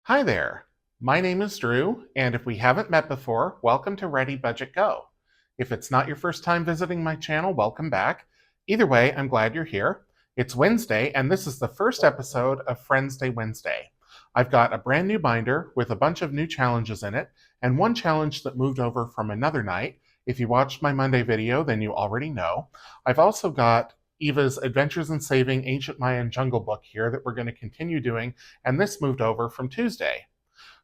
Hi there. My name is Drew, and if we haven't met before, welcome to ReadyBudgetGo. If it's not your first time visiting my channel, welcome back. Either way, I'm glad you're here. It's Wednesday, and this is the first episode of Friendsday Wednesday. I've got a brand new binder with a bunch of new challenges in it, and one challenge that moved over from another night. If you watched my Monday video, then you already know. I've also got Eva's Adventures in Saving Ancient Mayan Jungle book here that we're going to continue doing, and this moved over from Tuesday.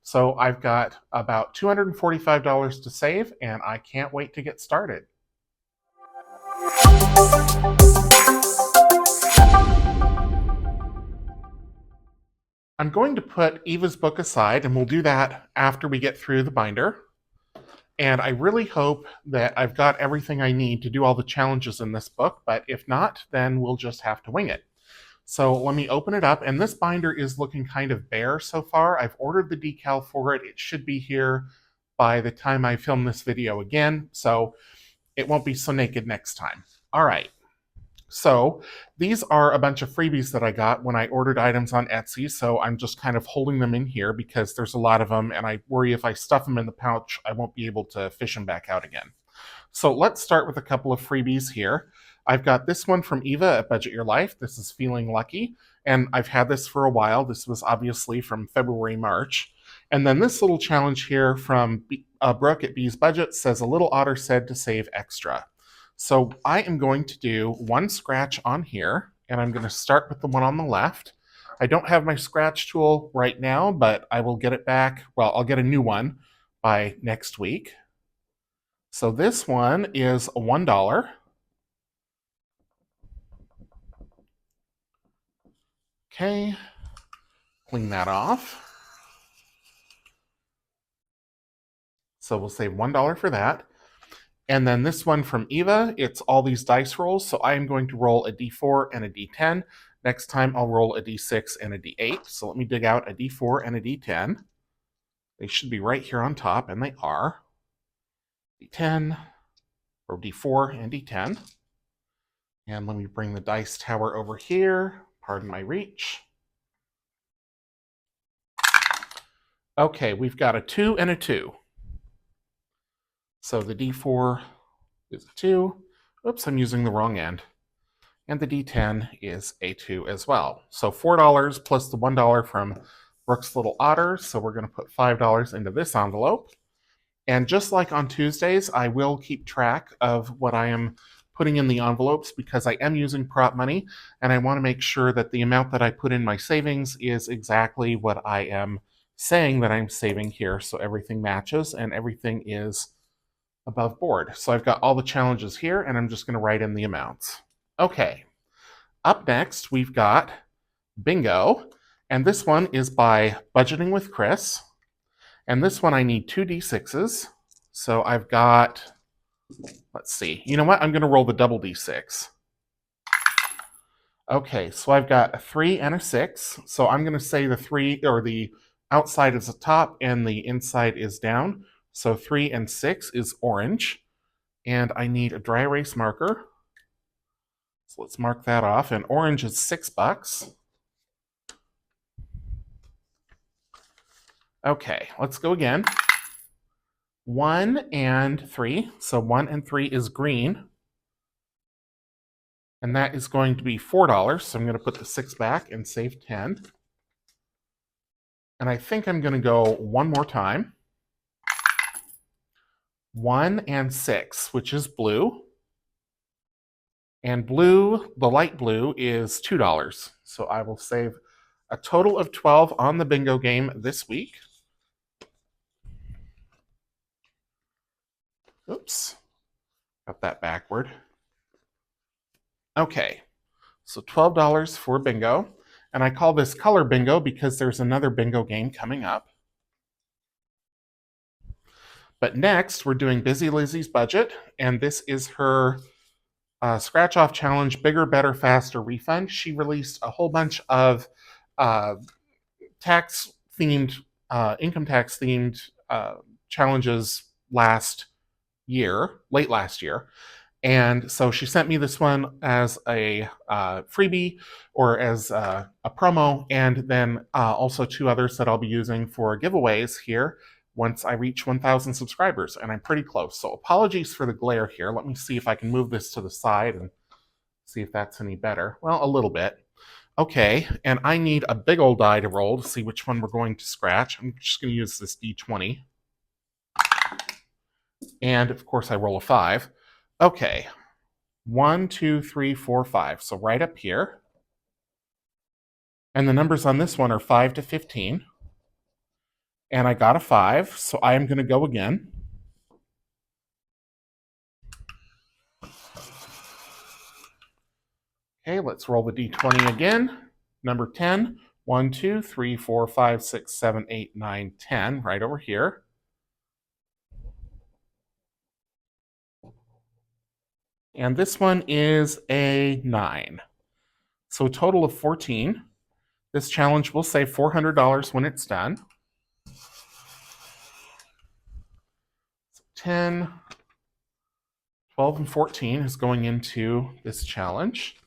So I've got about $245 to save, and I can't wait to get started. I'm going to put Eva's book aside, and we'll do that after we get through the binder. And I really hope that I've got everything I need to do all the challenges in this book, but if not, then we'll just have to wing it. So let me open it up, and this binder is looking kind of bare so far. I've ordered the decal for it. It should be here by the time I film this video again, so it won't be so naked next time. All right. So these are a bunch of freebies that I got when I ordered items on Etsy, so I'm just kind of holding them in here because there's a lot of them, and I worry if I stuff them in the pouch, I won't be able to fish them back out again. So let's start with a couple of freebies here. I've got this one from Eva at Budget Your Life. This is Feeling Lucky, and I've had this for a while. This was obviously from February, March. And then this little challenge here from Brooke at Bee's Budget says, a little otter said to save extra. So I am going to do one scratch on here, and I'm going to start with the one on the left. I don't have my scratch tool right now, but I will get it back. Well, I'll get a new one by next week. So this one is $1. Okay, clean that off. So we'll save $1 for that. And then this one from Eva, it's all these dice rolls. So I am going to roll a D4 and a D10. Next time I'll roll a D6 and a D8. So let me dig out a D4 and a D10. They should be right here on top, and they are. D10, or D4 and D10. And let me bring the dice tower over here. Pardon my reach. Okay, we've got a 2 and a 2. So the D4 is a 2. Oops, I'm using the wrong end. And the D10 is a 2 as well. So $4 plus the $1 from Brooke's Little Otter. So we're going to put $5 into this envelope. And just like on Tuesdays, I will keep track of what I am putting in the envelopes because I am using prop money, and I want to make sure that the amount that I put in my savings is exactly what I am saying that I'm saving here, so everything matches and everything is above board. So I've got all the challenges here, and I'm just going to write in the amounts. Okay, up next we've got Bingo, and this one is by Budgeting with Cris. And this one I need 2 D6s. So I've got, let's see. You know what? I'm going to roll the double D6. Okay, so I've got a 3 and a 6. So I'm going to say the 3, or the outside is the top and the inside is down. So 3 and 6 is orange. And I need a dry erase marker. So let's mark that off. And orange is $6. Okay, let's go again. 1 and 3. So 1 and 3 is green. And that is going to be $4. So I'm going to put the 6 back and save 10. And I think I'm going to go one more time. 1 and 6, which is blue. And blue, the light blue, is $2. So I will save a total of 12 on the bingo game this week. Oops, got that backward. Okay, so $12 for bingo. And I call this color bingo because there's another bingo game coming up. But next, we're doing Busy Lizzy's Budget, and this is her scratch-off challenge, Bigger, Better, Faster Refund. She released a whole bunch of tax-themed, income tax-themed challenges late last year. And so she sent me this one as a freebie or as a promo, and then also 2 others that I'll be using for giveaways here once I reach 1,000 subscribers, and I'm pretty close. So apologies for the glare here. Let me see if I can move this to the side and see if that's any better. Well, a little bit. Okay, and I need a big old die to roll to see which one we're going to scratch. I'm just going to use this D20. And of course I roll a 5. Okay, 1, 2, 3, 4, 5. So right up here. And the numbers on this one are 5 to 15. And I got a 5, so I am going to go again. Okay, let's roll the D20 again. Number 10. 1, 2, 3, 4, 5, 6, 7, 8, 9, 10. Right over here. And this one is a 9. So a total of 14. This challenge will save $400 when it's done. So 10, 12, and 14 is going into this challenge.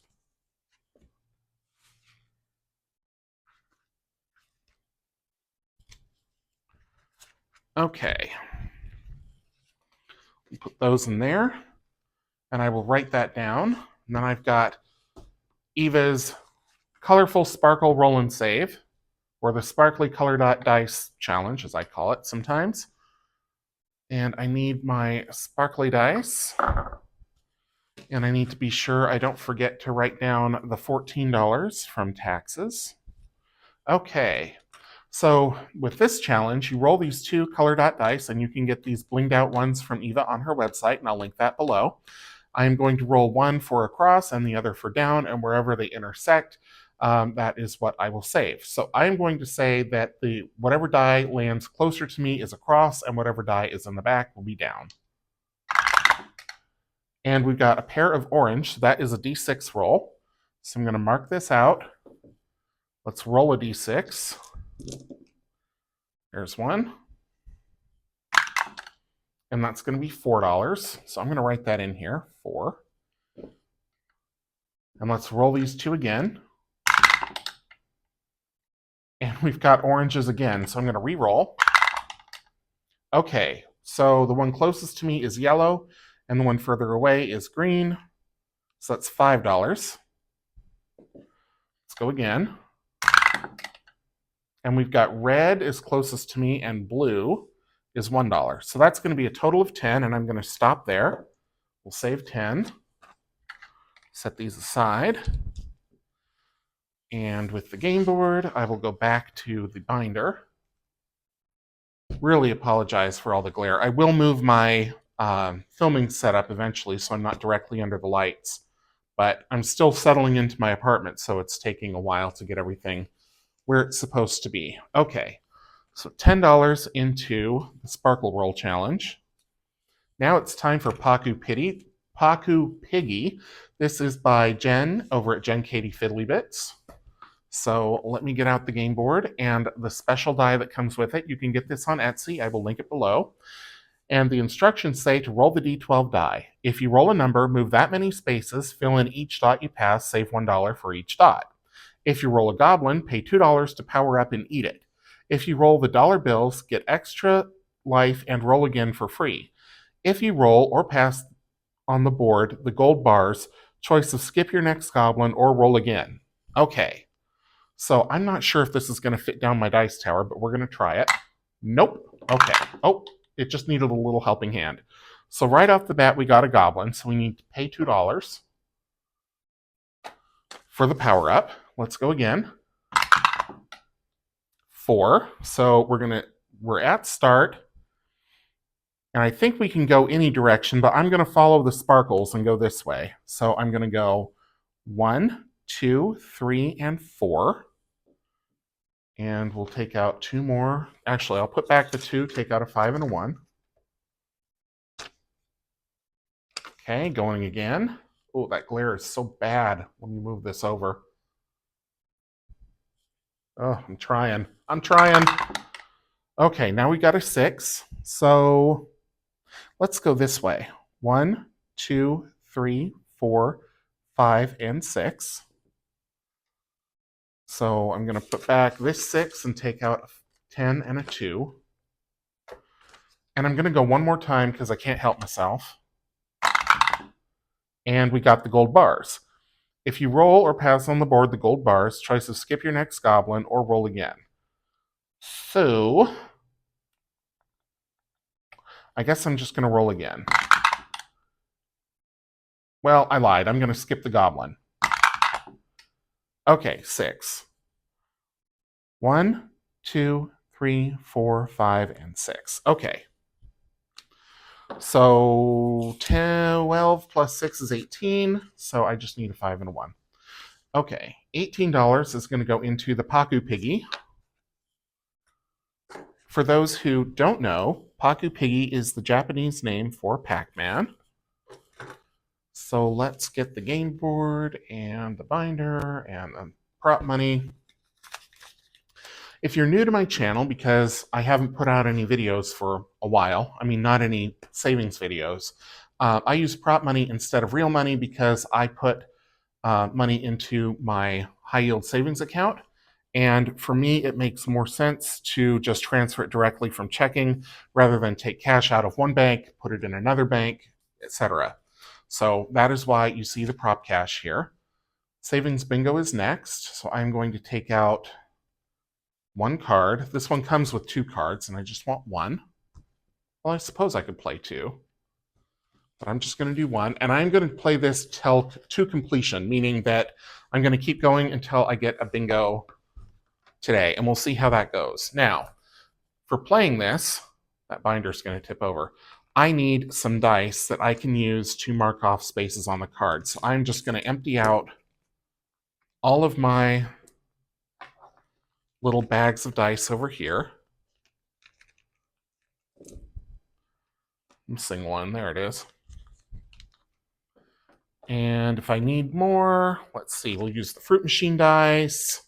Okay. Put those in there, and I will write that down. And then I've got Eva's Colorful Sparkle Roll and Save, or the Sparkly Color Dot Dice Challenge, as I call it sometimes. And I need my sparkly dice. And I need to be sure I don't forget to write down the $14 from taxes. Okay, so with this challenge, you roll these 2 color dot dice, and you can get these blinged out ones from Eva on her website, and I'll link that below. I'm going to roll one for across and the other for down, and wherever they intersect, that is what I will save. So I'm going to say that whatever die lands closer to me is across, and whatever die is in the back will be down. And we've got a pair of orange, so that is a D6 roll. So I'm going to mark this out. Let's roll a D6. There's one. And that's going to be $4. So I'm going to write that in here, 4. And let's roll these 2 again. And we've got oranges again, so I'm going to re-roll. Okay, so the one closest to me is yellow, and the one further away is green. So that's $5. Let's go again. And we've got red is closest to me, and blue is $1. So that's going to be a total of 10, and I'm going to stop there. We'll save 10. Set these aside. And with the game board, I will go back to the binder. Really apologize for all the glare. I will move my filming setup eventually so I'm not directly under the lights. But I'm still settling into my apartment, so it's taking a while to get everything where it's supposed to be. Okay, so $10 into the Sparkle Roll Challenge. Now it's time for Paku-Piggy. This is by Jenn over at Jenn Katie Fiddly Bits. So let me get out the game board and the special die that comes with it. You can get this on Etsy. I will link it below. And the instructions say to roll the D12 die. If you roll a number, move that many spaces, fill in each dot you pass, save $1 for each dot. If you roll a goblin, pay $2 to power up and eat it. If you roll the dollar bills, get extra life and roll again for free. If you roll or pass on the board the gold bars, choice of skip your next goblin or roll again. Okay, so I'm not sure if this is going to fit down my dice tower, but we're going to try it. Nope. Okay. Oh, it just needed a little helping hand. So right off the bat, we got a goblin, so we need to pay $2 for the power up. Let's go again. 4. So we're at start. And I think we can go any direction, but I'm going to follow the sparkles and go this way. So I'm going to go 1, 2, 3, and 4. And we'll take out 2 more. Actually, I'll put back the 2, take out a 5 and a 1. Okay, going again. Oh, that glare is so bad when you move this over. Oh, I'm trying. Okay, now we got a 6. So let's go this way. 1, 2, 3, 4, 5, and 6. So I'm going to put back this 6 and take out a 10 and a 2. And I'm going to go one more time because I can't help myself. And we got the gold bars. If you roll or pass on the board the gold bars, try to skip your next goblin or roll again. So I guess I'm just going to roll again. Well, I lied. I'm going to skip the goblin. Okay, 6. 1, 2, 3, 4, 5, and 6. Okay. So 12 plus 6 is 18. So I just need a 5 and a 1. Okay, $18 is going to go into the Paku-Piggy. For those who don't know, Paku-Piggy is the Japanese name for Pac-Man. So let's get the game board and the binder and the prop money. If you're new to my channel, because I haven't put out any videos for a while, I mean, not any savings videos, I use prop money instead of real money because I put money into my high yield savings account. And for me, it makes more sense to just transfer it directly from checking rather than take cash out of one bank, put it in another bank, etc. So that is why you see the prop cash here. Savings bingo is next. So I'm going to take out one card. This one comes with 2 cards, and I just want 1. Well, I suppose I could play 2. But I'm just going to do 1. And I'm going to play this till to completion, meaning that I'm going to keep going until I get a bingo today. And we'll see how that goes. Now, for playing this, that binder's going to tip over. I need some dice that I can use to mark off spaces on the card. So I'm just going to empty out all of my little bags of dice over here. I'm missing one. There it is. And if I need more, let's see, we'll use the fruit machine dice.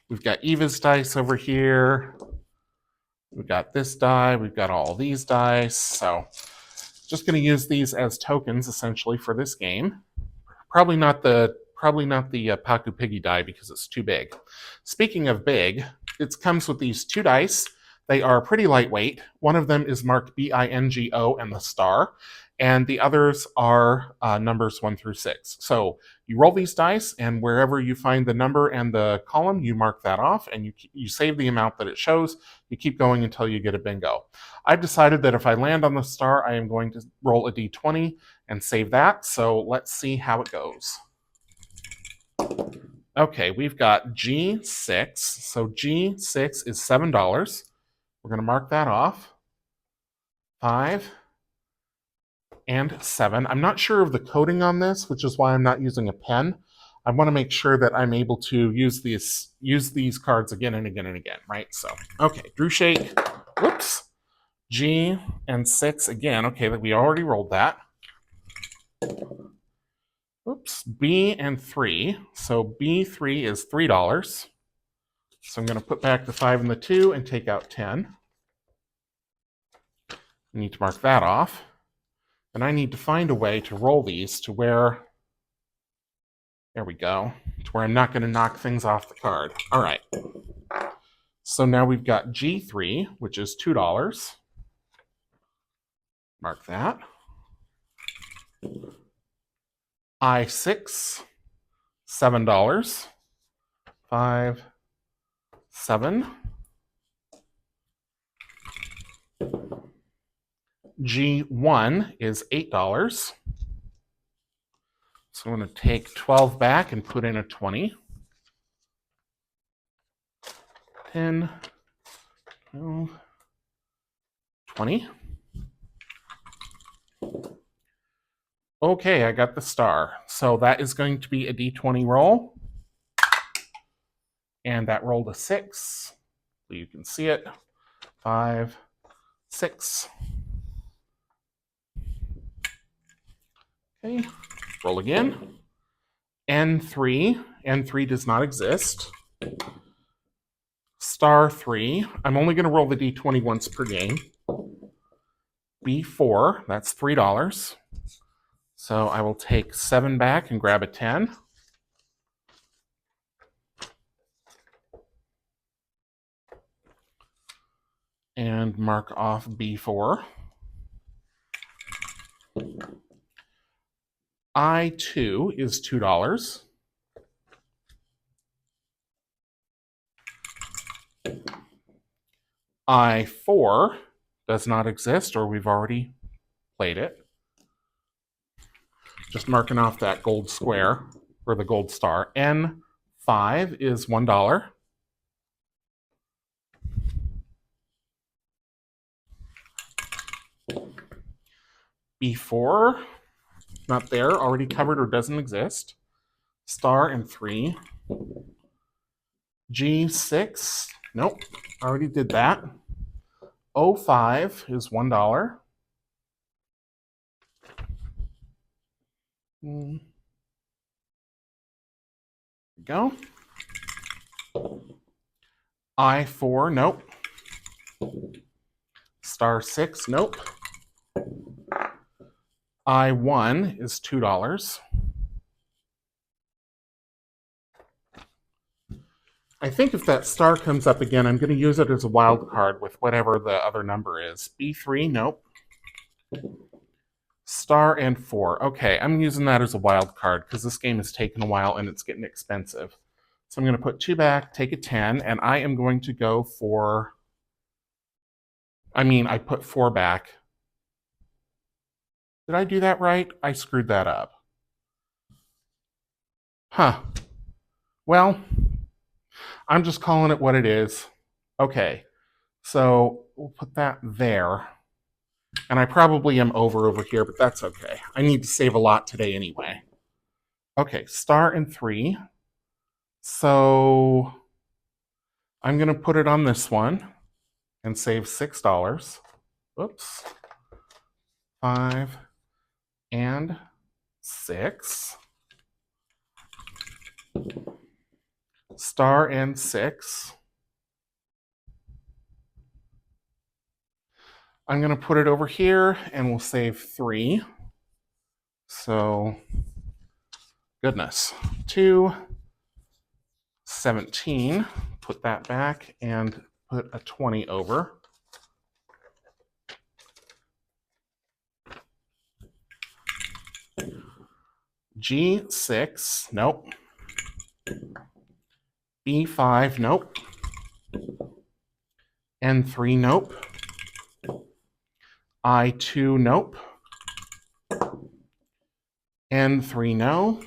We've got Eva's dice over here. We've got this die. We've got all these dice. So just going to use these as tokens essentially for this game. Probably not the Paku-Piggy die because it's too big. Speaking of big, it comes with these 2 dice. They are pretty lightweight. One of them is marked BINGO and the star, and the others are numbers 1 through 6. So you roll these dice, and wherever you find the number and the column, you mark that off, and you save the amount that it shows. You keep going until you get a bingo. I've decided that if I land on the star, I am going to roll a d20 and save that. So let's see how it goes. Okay, we've got G6. So G6 is $7. We're going to mark that off. 5 and 7. I'm not sure of the coding on this, which is why I'm not using a pen. I want to make sure that I'm able to use these cards again and again and again, right? So, okay, Drew Shake. Whoops. G and 6 again. Okay, we already rolled that. Oops. B and 3. So B3 is $3. So I'm going to put back the 5 and the 2 and take out 10. I need to mark that off. And I need to find a way to roll these to where, there we go, to where I'm not going to knock things off the card. All right. So now we've got G3, which is $2. Mark that. I6, $7. 5, 7. G1 is $8. So I'm going to take 12 back and put in a 20. 10, 12, 20. Okay, I got the star. So that is going to be a d20 roll. And that rolled a 6. So you can see it. 5, 6. Okay, roll again. N3. N3 does not exist. Star 3. I'm only going to roll the d20 once per game. B4, that's $3. So I will take 7 back and grab a 10. And mark off B4. I2 is $2. I4 does not exist, or we've already played it. Just marking off that gold square, or the gold star. N5 is $1. B4, not there, already covered or doesn't exist. Star and 3. G6, nope, already did that. O5 is $1. There we go. I4, nope. Star 6, nope. I1 is $2. I think if that star comes up again, I'm going to use it as a wild card with whatever the other number is. B3, nope. Star and 4. Okay, I'm using that as a wild card because this game has taken a while and it's getting expensive. So I'm going to put 2 back, take a 10, and I am going to go for... I put 4 back. Did I do that right? I screwed that up. Huh. Well, I'm just calling it what it is. Okay, so we'll put that there. And I probably am over here, but that's okay. I need to save a lot today anyway. Okay, star and 3. So I'm going to put it on this one and save $6. Oops. 5 and 6. Star and 6. I'm going to put it over here and we'll save 3. So, goodness. 2, 17. Put that back and put a 20 over. G6, nope. B5, nope. N3, nope. I2, nope. N3, no.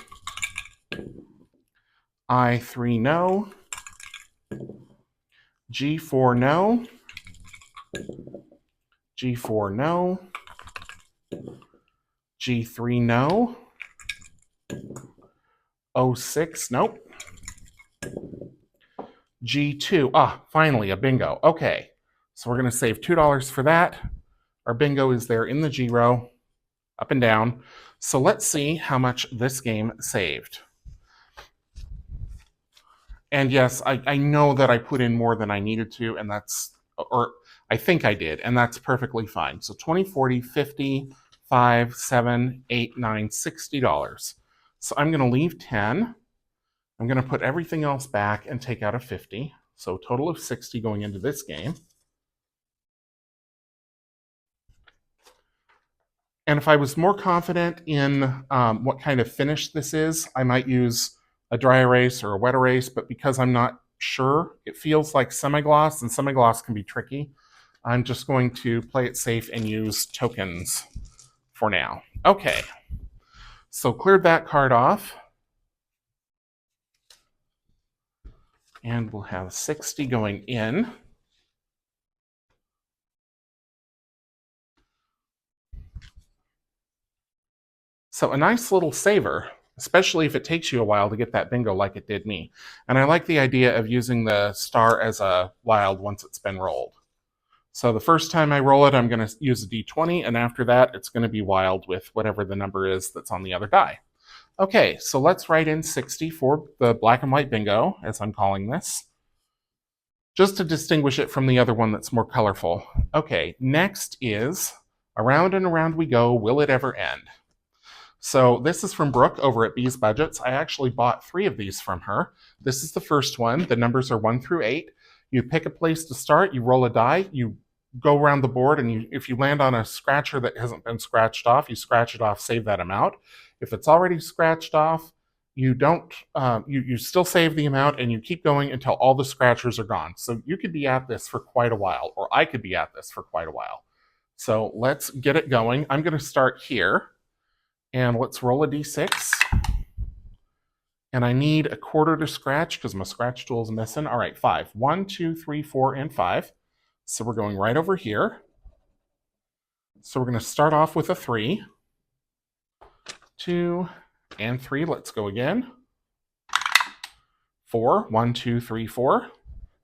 I3, no. G4, no. G4, no. G3, no. O6, nope. G2, finally a bingo. Okay, so we're going to save $2 for that. Our bingo is there in the G row, up and down. So let's see how much this game saved. And yes, I know that I put in more than I needed to, and that's, or I think I did, and that's perfectly fine. So 20, 40, 50, 5, 7, 8, 9, $60. So I'm going to leave 10. I'm going to put everything else back and take out a 50. So total of 60 going into this game. And if I was more confident in what kind of finish this is, I might use a dry erase or a wet erase, but because I'm not sure, it feels like semi-gloss, and semi-gloss can be tricky. I'm just going to play it safe and use tokens for now. Okay, so cleared that card off. And we'll have 60 going in. So a nice little saver, especially if it takes you a while to get that bingo like it did me. And I like the idea of using the star as a wild once it's been rolled. So the first time I roll it, I'm going to use a d20, and after that, it's going to be wild with whatever the number is that's on the other die. Okay, so let's write in 60 for the black and white bingo, as I'm calling this, just to distinguish it from the other one that's more colorful. Okay, next is Around and around we go, will it ever end? So this is from Brooke over at Bee's Budgets. I actually bought 3 of these from her. This is the first one. The numbers are 1 through 8. You pick a place to start, you roll a die, you go around the board, and if you land on a scratcher that hasn't been scratched off, you scratch it off, save that amount. If it's already scratched off, you don't. You still save the amount, and you keep going until all the scratchers are gone. So you could be at this for quite a while, or I could be at this for quite a while. So let's get it going. I'm going to start here, and let's roll a d6. And I need a quarter to scratch because my scratch tool is missing. All right, 5. 1, 2, 3, 4, and 5. So we're going right over here. So we're going to start off with a 3, 2, and 3. Let's go again. 4. 1, 2, 3, 4.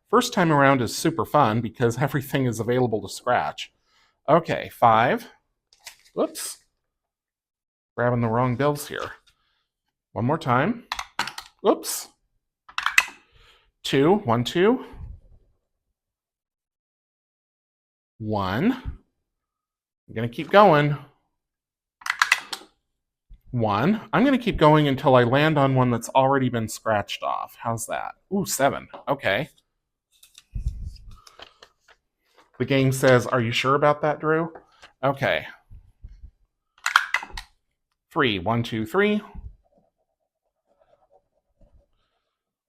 First time around is super fun because everything is available to scratch. Okay, 5. Whoops. Grabbing the wrong bills here. One more time. Oops. 2. 1, 2. 1. I'm going to keep going. 1. I'm going to keep going until I land on one that's already been scratched off. How's that? Ooh, 7. Okay. The game says, are you sure about that, Drew? Okay. 3. 1, 2, 3.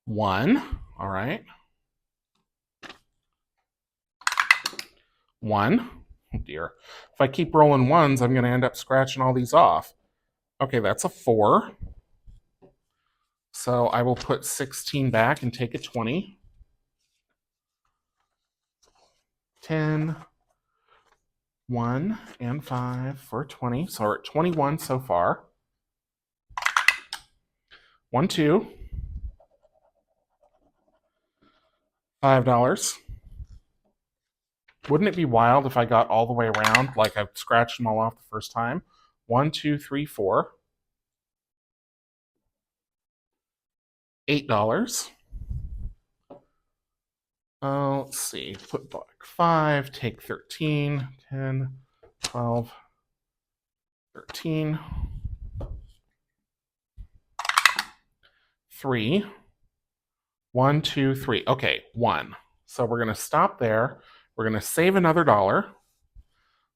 1. All right. 1. Oh dear. If I keep rolling 1s, I'm going to end up scratching all these off. Okay, that's a 4. So I will put 16 back and take a 20. 10, 1, and 5 for 20. So we're at 21 so far. 1, 2. $5. Wouldn't it be wild if I got all the way around, like I scratched them all off the first time? 1, 2, 3, 4. $8. Let's see. Put back 5, take 13, 10, 12, 13. 3. 1, 2, 3. Okay, 1. So we're going to stop there. We're going to save another $1.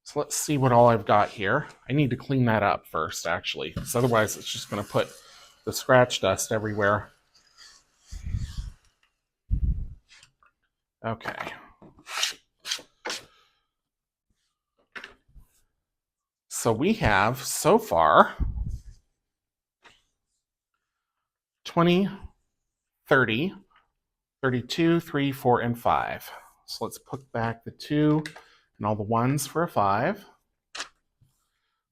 So let's see what all I've got here. I need to clean that up first, actually, because otherwise it's just going to put the scratch dust everywhere. Okay. So we have, so far, 20, 30, 32, 3, 4, and 5. So let's put back the 2 and all the 1s for a 5.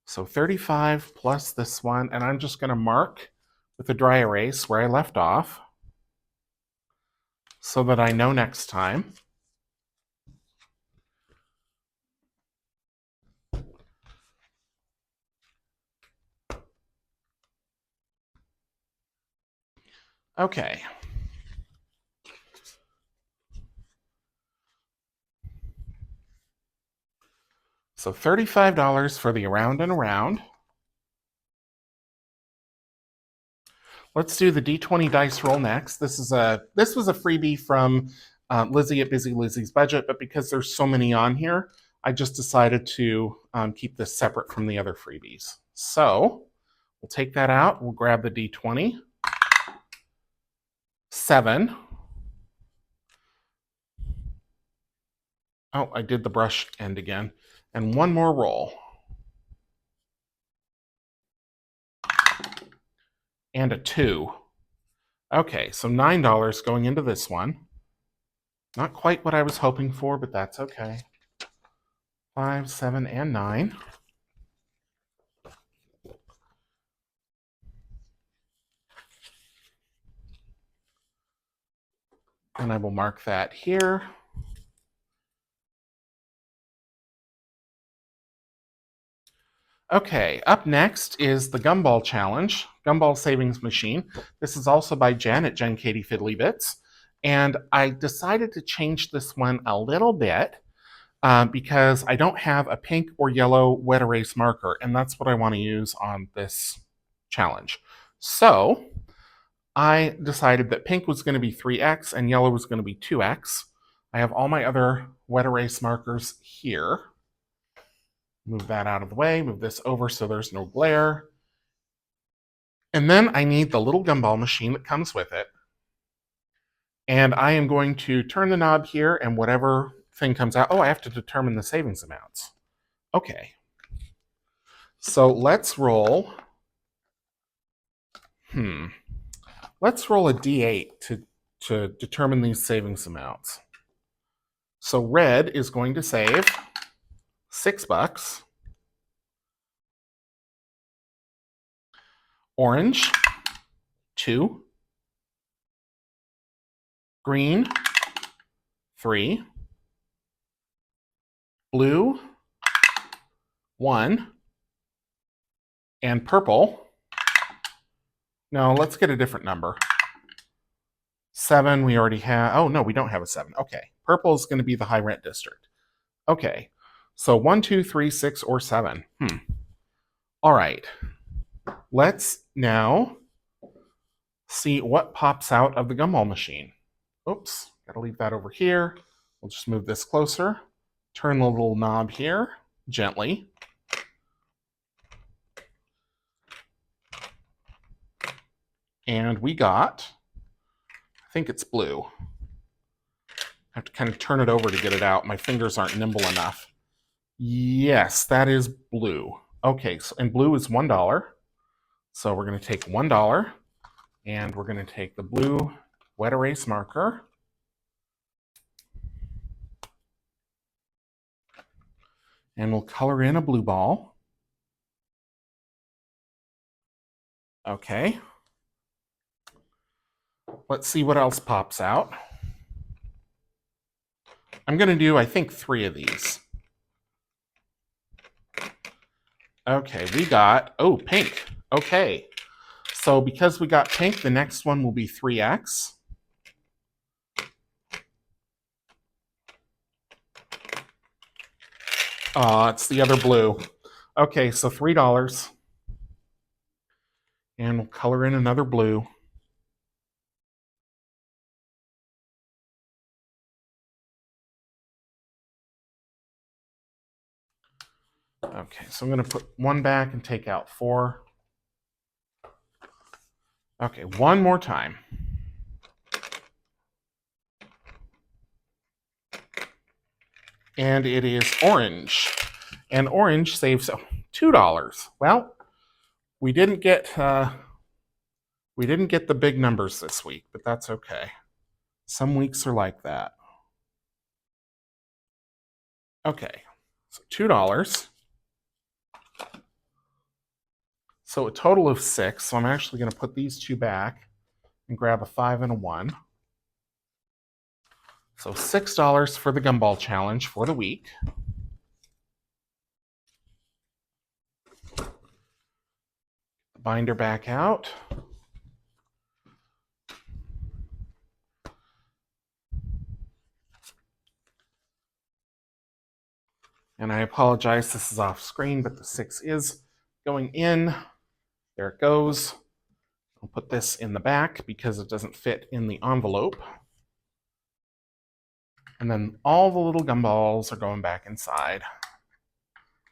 So 35 plus this one, and I'm just going to mark with a dry erase where I left off so that I know next time. Okay. So $35 for the around and around. Let's do the D20 dice roll next. This was a freebie from Lizzy at Busy Lizzy's Budget, but because there's so many on here, I just decided to keep this separate from the other freebies. So we'll take that out. We'll grab the D20. 7. Oh, I did the brush end again. And one more roll. And a 2. Okay, so $9 going into this one. Not quite what I was hoping for, but that's okay. 5, 7, and 9. And I will mark that here. Okay, up next is the Gumball Challenge, Gumball Savings Machine. This is also by Jenn at Jenn Katie Fiddly Bits. And I decided to change this one a little bit. because I don't have a pink or yellow wet erase marker, and that's what I want to use on this challenge. So I decided that pink was going to be 3x and yellow was going to be 2x. I have all my other wet erase markers here. Move that out of the way, move this over so there's no glare. And then I need the little gumball machine that comes with it. And I am going to turn the knob here, and whatever thing comes out. Oh, I have to determine the savings amounts. Okay. So let's roll. Let's roll a d8 to determine these savings amounts. So red is going to save $6. Orange, 2. Green, 3. Blue, 1. And purple, no, let's get a different number. 7, we already have. Oh, no, we don't have a 7. Okay, purple is going to be the high rent district. Okay, so 1, 2, 3, 6, or 7. All right, let's now see what pops out of the gumball machine. Oops, gotta leave that over here. We'll just move this closer. Turn the little knob here gently. And we got, I think it's blue. I have to kind of turn it over to get it out. My fingers aren't nimble enough. Yes, that is blue. Okay, so, and blue is $1. So we're going to take $1 and we're going to take the blue wet erase marker. And we'll color in a blue ball. Okay. Let's see what else pops out. I'm going to do, I think, 3 of these. Okay, we got, oh, pink. Okay. So because we got pink, the next one will be 3x. It's the other blue. Okay, so $3. And we'll color in another blue. Okay, so I'm going to put 1 back and take out 4. Okay, one more time. And it is orange. And orange saves $2. Well, we didn't get the big numbers this week, but that's okay. Some weeks are like that. Okay, so $2. So a total of 6. So I'm actually going to put these 2 back and grab a 5 and a 1. So $6 for the Gumball challenge for the week. Binder back out. And I apologize, this is off screen, but the 6 is going in. There it goes. I'll put this in the back because it doesn't fit in the envelope. And then all the little gumballs are going back inside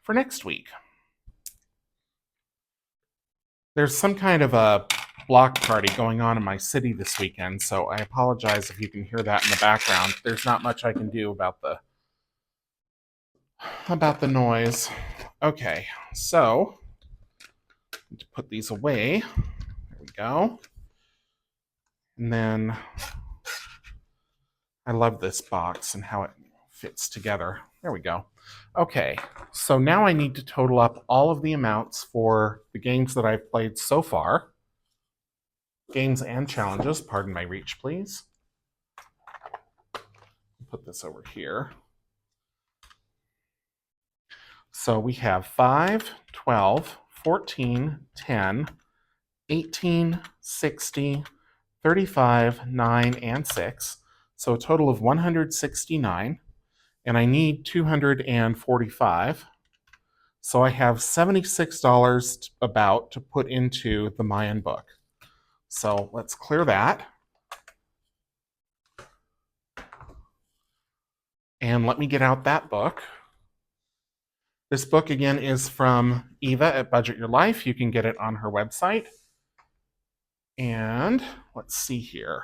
for next week. There's some kind of a block party going on in my city this weekend, so I apologize if you can hear that in the background. There's not much I can do about the noise. Okay, so to put these away. There we go. And then I love this box and how it fits together. There we go. Okay, so now I need to total up all of the amounts for the games that I've played so far. Games and challenges. Pardon my reach, please. Put this over here. So we have 5, 12, 14, 10, 18, 60, 35, 9, and 6. So a total of 169. and I need $245. So I have $76 about to put into the Mayan book. So let's clear that. And let me get out that book. This book, again, is from Eva at Budget Your Life. You can get it on her website. And let's see here.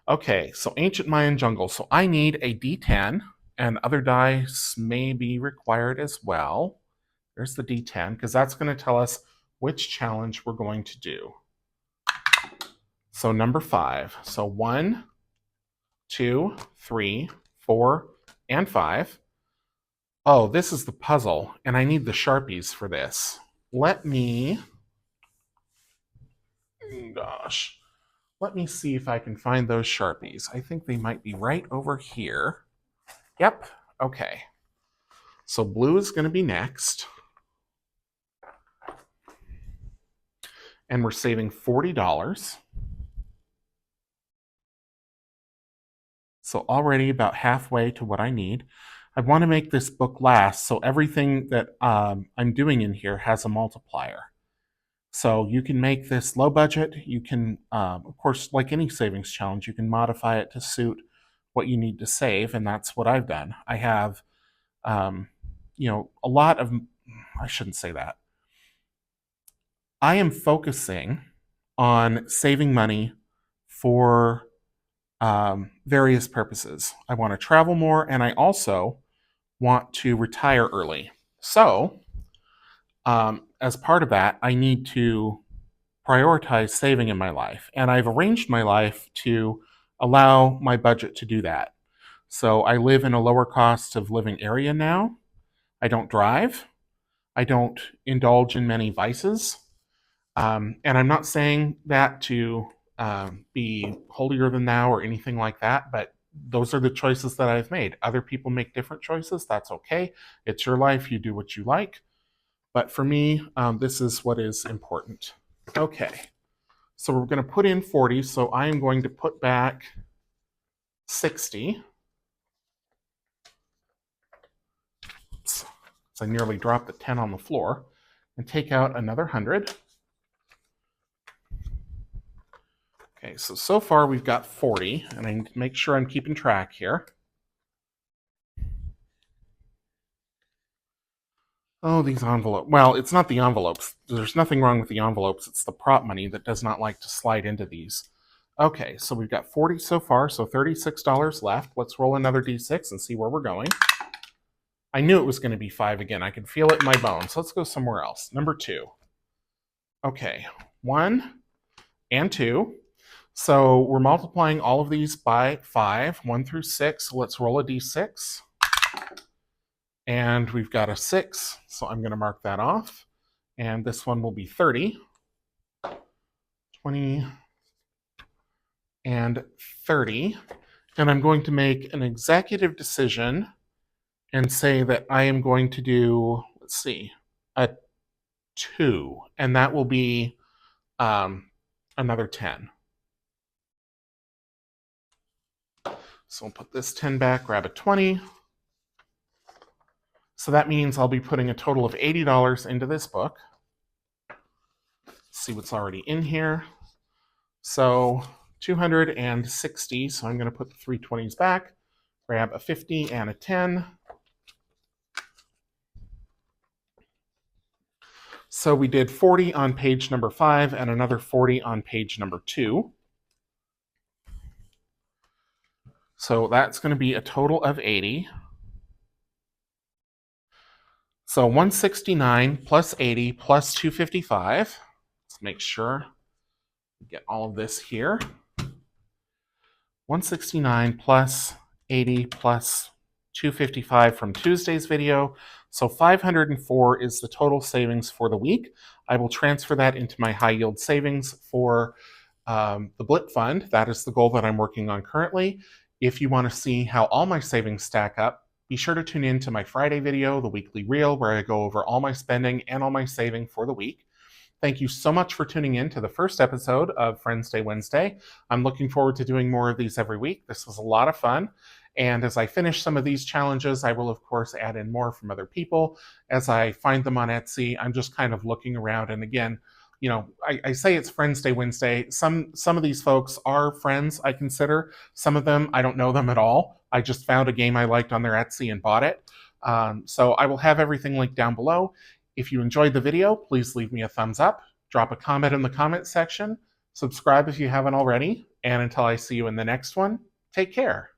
Okay, so Ancient Mayan Jungle. So I need a D10, and other dice may be required as well. There's the D10, because that's going to tell us which challenge we're going to do. So number 5. So 1, 2, 3, 4, and 5. Oh, this is the puzzle, and I need the Sharpies for this. Let me see if I can find those Sharpies. I think they might be right over here. Yep, okay. So blue is going to be next. And we're saving $40. So already about halfway to what I need. I want to make this book last, so everything that I'm doing in here has a multiplier. So you can make this low budget. You can, of course, like any savings challenge, you can modify it to suit what you need to save, and that's what I've done. I have, a lot of, I shouldn't say that. I am focusing on saving money for various purposes. I want to travel more, and I also want to retire early. So, as part of that, I need to prioritize saving in my life, and I've arranged my life to allow my budget to do that. So I live in a lower cost of living area now. I don't drive. I don't indulge in many vices. And I'm not saying that to be holier than thou or anything like that, but those are the choices that I've made. Other people make different choices. That's okay. It's your life. You do what you like. But for me, this is what is important. Okay. So we're going to put in 40. So I am going to put back 60. Oops. So I nearly dropped the 10 on the floor. And take out another 100. Okay, so far we've got 40, and I need to make sure I'm keeping track here. Oh, these envelopes. Well, it's not the envelopes. There's nothing wrong with the envelopes. It's the prop money that does not like to slide into these. Okay, so we've got 40 so far, so $36 left. Let's roll another D6 and see where we're going. I knew it was going to be 5 again. I could feel it in my bones. Let's go somewhere else. Number 2. Okay, 1 and 2. So we're multiplying all of these by 5, 1 through 6. So let's roll a D6. And we've got a 6, so I'm going to mark that off. And this one will be 30, 20, and 30. And I'm going to make an executive decision and say that I am going to do, let's see, a 2. And that will be another 10. So we'll put this 10 back, grab a 20. So that means I'll be putting a total of $80 into this book. Let's see what's already in here. So 260, so I'm going to put the 320s back, grab a 50 and a 10. So we did 40 on page number 5 and another 40 on page number 2. So that's going to be a total of 80. So 169 plus 80 plus 255. Let's make sure we get all of this here. 169 plus 80 plus 255 from Tuesday's video. So 504 is the total savings for the week. I will transfer that into my high yield savings for the Blip Fund. That is the goal that I'm working on currently. If you want to see how all my savings stack up, be sure to tune in to my Friday video, the weekly reel, where I go over all my spending and all my saving for the week. Thank you so much for tuning in to the first episode of Friendsday Wednesday. I'm looking forward to doing more of these every week. This was a lot of fun. And as I finish some of these challenges, I will, of course, add in more from other people as I find them on Etsy. I'm just kind of looking around. And again, I say it's Friendsday Wednesday. Some of these folks are friends, I consider. Some of them, I don't know them at all. I just found a game I liked on their Etsy and bought it. So I will have everything linked down below. If you enjoyed the video, please leave me a thumbs up, drop a comment in the comment section, subscribe if you haven't already, and until I see you in the next one, take care.